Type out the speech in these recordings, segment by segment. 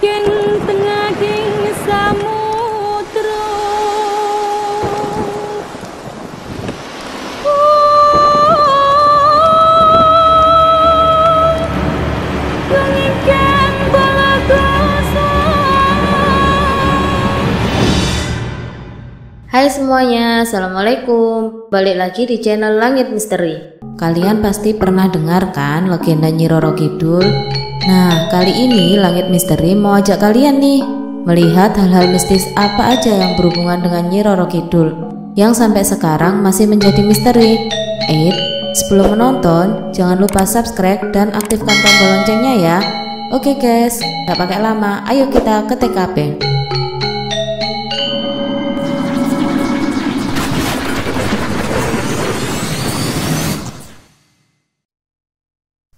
yen tengahing samudra langikang baladosa. Hai semuanya, assalamualaikum. Balik lagi di channel Langit Misteri. Kalian pasti pernah dengar kan legenda Nyi Roro Kidul? Nah, kali ini Langit Misteri mau ajak kalian nih melihat hal-hal mistis apa aja yang berhubungan dengan Nyi Roro Kidul yang sampai sekarang masih menjadi misteri. Sebelum menonton, jangan lupa subscribe dan aktifkan tombol loncengnya ya. Oke guys, gak pakai lama, ayo kita ke TKP.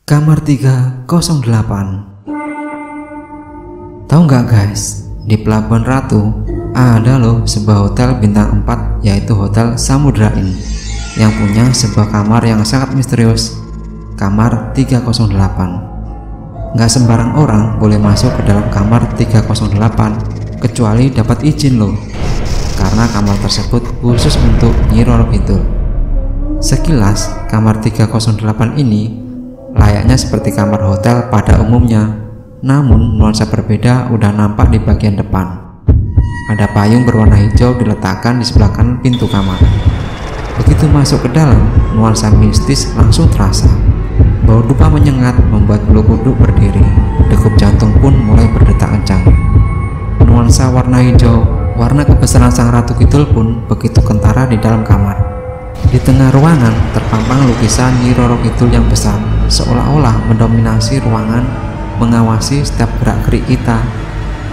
Kamar 308. Tahu nggak guys, di Pelabuhan Ratu ada loh sebuah hotel bintang 4, yaitu Hotel Samudra Inn, yang punya sebuah kamar yang sangat misterius, kamar 308. Nggak sembarang orang boleh masuk ke dalam kamar 308 kecuali dapat izin loh, karena kamar tersebut khusus untuk Nyi Roro Kidul. Sekilas kamar 308 ini layaknya seperti kamar hotel pada umumnya, namun nuansa berbeda udah nampak di bagian depan. Ada payung berwarna hijau diletakkan di sebelah kanan pintu kamar. Begitu masuk ke dalam, nuansa mistis langsung terasa. Bau dupa menyengat membuat bulu kuduk berdiri, degup jantung pun mulai berdetak kencang. Nuansa warna hijau, warna kebesaran sang Ratu Kidul pun begitu kentara di dalam kamar. Di tengah ruangan terpampang lukisan Nyi Roro Kidul yang besar, seolah-olah mendominasi ruangan, mengawasi setiap gerak-gerik kita.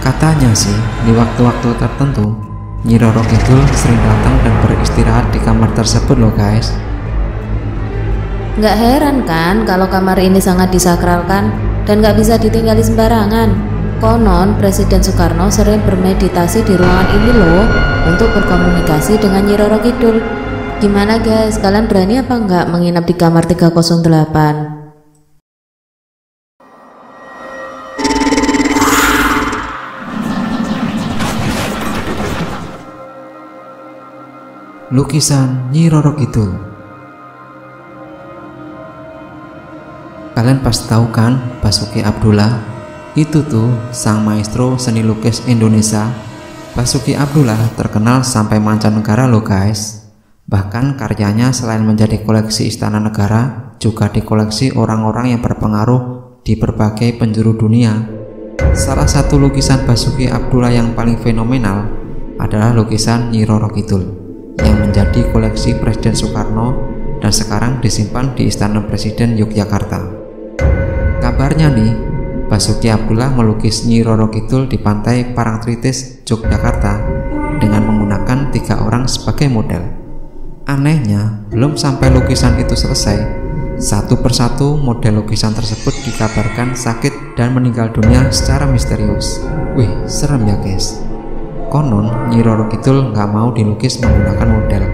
Katanya sih, di waktu-waktu tertentu, Nyi Roro Kidul sering datang dan beristirahat di kamar tersebut loh guys. Nggak heran kan kalau kamar ini sangat disakralkan dan nggak bisa ditinggali sembarangan. Konon Presiden Soekarno sering bermeditasi di ruangan ini loh untuk berkomunikasi dengan Nyi Roro Kidul. Gimana guys, kalian berani apa nggak menginap di kamar 308? Lukisan Nyi Roro Kidul. Kalian pasti tahu kan Basuki Abdullah? Itu tuh sang maestro seni lukis Indonesia. Basuki Abdullah terkenal sampai mancanegara loh guys. Bahkan karyanya selain menjadi koleksi istana negara, juga dikoleksi orang-orang yang berpengaruh di berbagai penjuru dunia. Salah satu lukisan Basuki Abdullah yang paling fenomenal adalah lukisan Nyi Roro Kidul, yang menjadi koleksi Presiden Soekarno dan sekarang disimpan di Istana Presiden Yogyakarta. Kabarnya nih, Basuki Abdullah melukis Nyi Roro Kidul di pantai Parangtritis, Yogyakarta dengan menggunakan 3 orang sebagai model. Anehnya, belum sampai lukisan itu selesai, satu persatu model lukisan tersebut dikabarkan sakit dan meninggal dunia secara misterius. Wih, serem ya guys. Konon Nyi Roro Kidul nggak mau dilukis menggunakan model.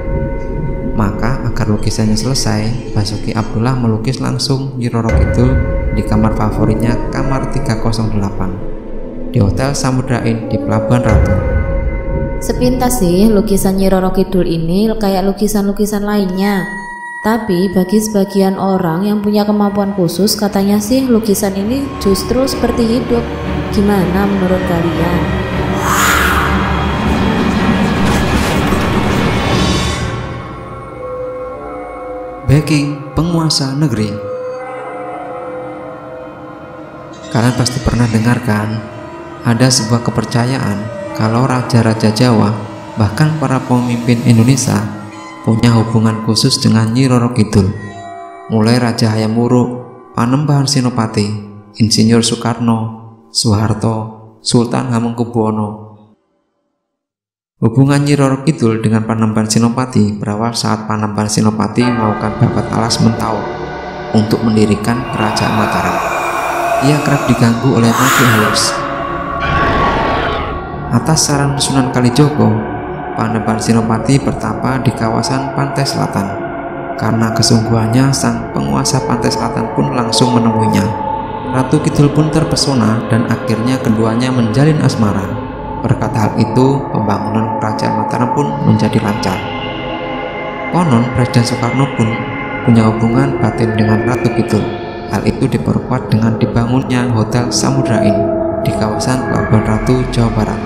Maka agar lukisannya selesai, Basuki Abdullah melukis langsung Nyi Roro Kidul di kamar favoritnya, kamar 308 di Hotel Samudra Inn di Pelabuhan Ratu. Sepintas sih lukisan Nyi Roro Kidul ini kayak lukisan-lukisan lainnya. Tapi bagi sebagian orang yang punya kemampuan khusus, katanya sih lukisan ini justru seperti hidup. Gimana menurut kalian? Backing penguasa negeri. Kalian pasti pernah dengar kan? Ada sebuah kepercayaan kalau raja-raja Jawa, bahkan para pemimpin Indonesia, punya hubungan khusus dengan Nyi Roro Kidul. Mulai Raja Hayam Wuruk, Panembahan Senopati, Insinyur Soekarno, Soeharto, Sultan Hamengkubuwono. Hubungan Nyi Roro Kidul dengan Panembahan Senopati berawal saat Panembahan Senopati melakukan babat alas Mentau untuk mendirikan Kerajaan Mataram. Ia kerap diganggu oleh makhluk halus. Atas saran Sunan Kalijogo, Panembahan Senopati bertapa di kawasan pantai selatan. Karena kesungguhannya, sang penguasa pantai selatan pun langsung menemuinya. Ratu Kidul pun terpesona dan akhirnya keduanya menjalin asmara. Berkat hal itu, pembangunan kerajaan Mataram pun menjadi lancar. Konon Presiden Soekarno pun punya hubungan batin dengan Ratu Kidul. Hal itu diperkuat dengan dibangunnya Hotel Samudra Inn di kawasan Pelabuhan Ratu, Jawa Barat.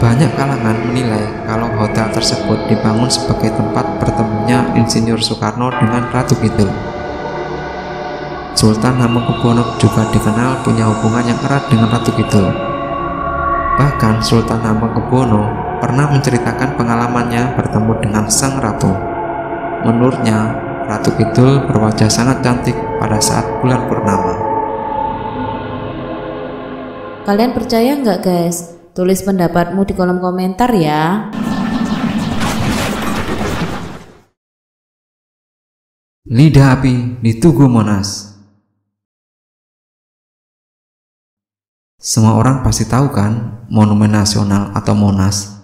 Banyak kalangan menilai kalau hotel tersebut dibangun sebagai tempat bertemunya Insinyur Soekarno dengan Ratu Kidul. Sultan Hamengkubuwono juga dikenal punya hubungan yang erat dengan Ratu Kidul. Bahkan Sultan Hamengkubuwono pernah menceritakan pengalamannya bertemu dengan sang ratu. Menurutnya, Ratu Kidul berwajah sangat cantik pada saat bulan purnama. Kalian percaya nggak guys? Tulis pendapatmu di kolom komentar ya. Lidah api di Tugu Monas. Semua orang pasti tahu kan Monumen Nasional atau Monas.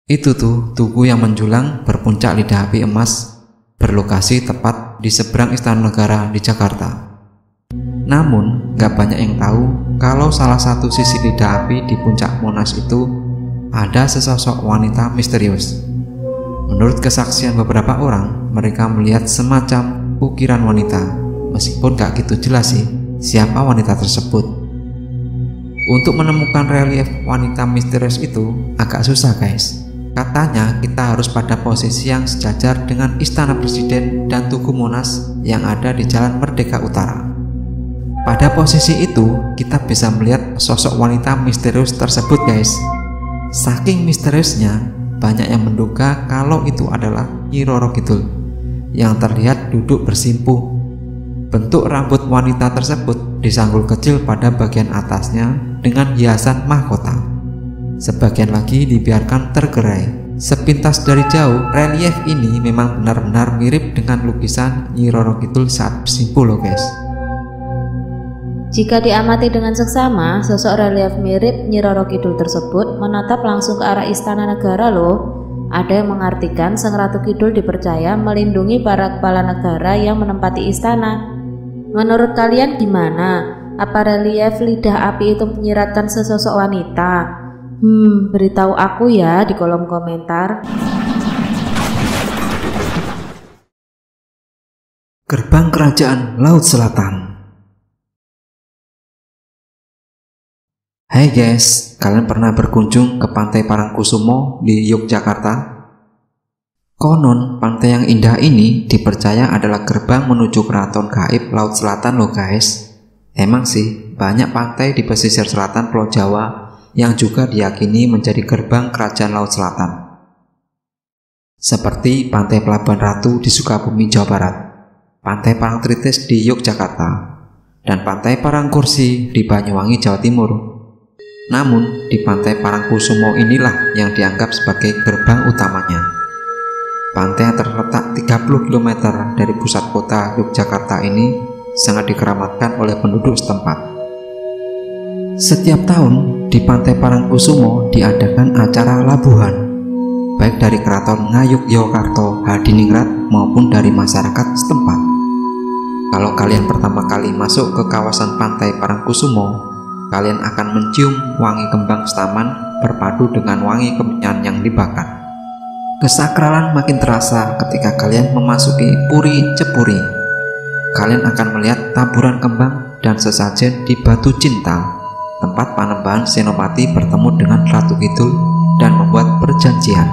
Itu tuh tugu yang menjulang berpuncak lidah api emas, berlokasi tepat di seberang Istana Negara di Jakarta. Namun, gak banyak yang tahu kalau salah satu sisi lidah api di puncak Monas itu ada sesosok wanita misterius. Menurut kesaksian beberapa orang, mereka melihat semacam ukiran wanita, meskipun gak gitu jelas sih siapa wanita tersebut. Untuk menemukan relief wanita misterius itu agak susah guys. Katanya kita harus pada posisi yang sejajar dengan Istana Presiden dan Tugu Monas yang ada di Jalan Merdeka Utara. Pada posisi itu, kita bisa melihat sosok wanita misterius tersebut guys. Saking misteriusnya, banyak yang menduga kalau itu adalah Nyi Roro Kidul yang terlihat duduk bersimpuh. Bentuk rambut wanita tersebut disanggul kecil pada bagian atasnya dengan hiasan mahkota. Sebagian lagi dibiarkan tergerai. Sepintas dari jauh, relief ini memang benar-benar mirip dengan lukisan Nyi Roro Kidul saat bersimpuh loh guys. Jika diamati dengan seksama, sosok relief mirip Nyi Roro Kidul tersebut menatap langsung ke arah Istana Negara loh. Ada yang mengartikan Sang Ratu Kidul dipercaya melindungi para kepala negara yang menempati istana. Menurut kalian gimana? Apa relief lidah api itu menyiratkan sesosok wanita? Beritahu aku ya di kolom komentar. Gerbang Kerajaan Laut Selatan. Hai guys, kalian pernah berkunjung ke Pantai Parangkusumo di Yogyakarta? Konon, pantai yang indah ini dipercaya adalah gerbang menuju keraton gaib Laut Selatan loh guys. Emang sih, banyak pantai di pesisir selatan Pulau Jawa yang juga diyakini menjadi gerbang kerajaan Laut Selatan. Seperti Pantai Pelabuhan Ratu di Sukabumi, Jawa Barat, Pantai Parangtritis di Yogyakarta, dan Pantai Parangkursi di Banyuwangi, Jawa Timur. Namun, di Pantai Parangkusumo inilah yang dianggap sebagai gerbang utamanya. Pantai yang terletak 30 km dari pusat kota Yogyakarta ini sangat dikeramatkan oleh penduduk setempat. Setiap tahun, di Pantai Parangkusumo diadakan acara labuhan, baik dari Keraton Ngayogyakarta Hadiningrat maupun dari masyarakat setempat. Kalau kalian pertama kali masuk ke kawasan Pantai Parangkusumo, kalian akan mencium wangi kembang setaman berpadu dengan wangi kemenyan yang dibakar. Kesakralan makin terasa ketika kalian memasuki Puri Cepuri. Kalian akan melihat taburan kembang dan sesajen di Batu Cinta, tempat Panembahan Senopati bertemu dengan Ratu Kidul dan membuat perjanjian.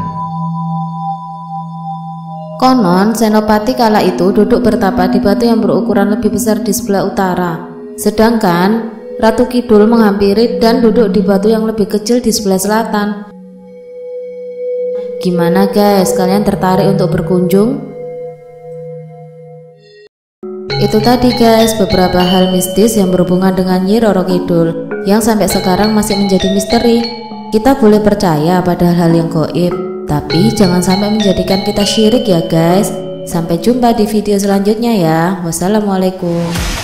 Konon, Senopati kala itu duduk bertapa di batu yang berukuran lebih besar di sebelah utara. Sedangkan Ratu Kidul menghampiri dan duduk di batu yang lebih kecil di sebelah selatan. Gimana guys, kalian tertarik untuk berkunjung? Itu tadi guys, beberapa hal mistis yang berhubungan dengan Nyi Roro Kidul yang sampai sekarang masih menjadi misteri. Kita boleh percaya pada hal yang gaib, tapi jangan sampai menjadikan kita syirik ya guys. Sampai jumpa di video selanjutnya ya. Wassalamualaikum.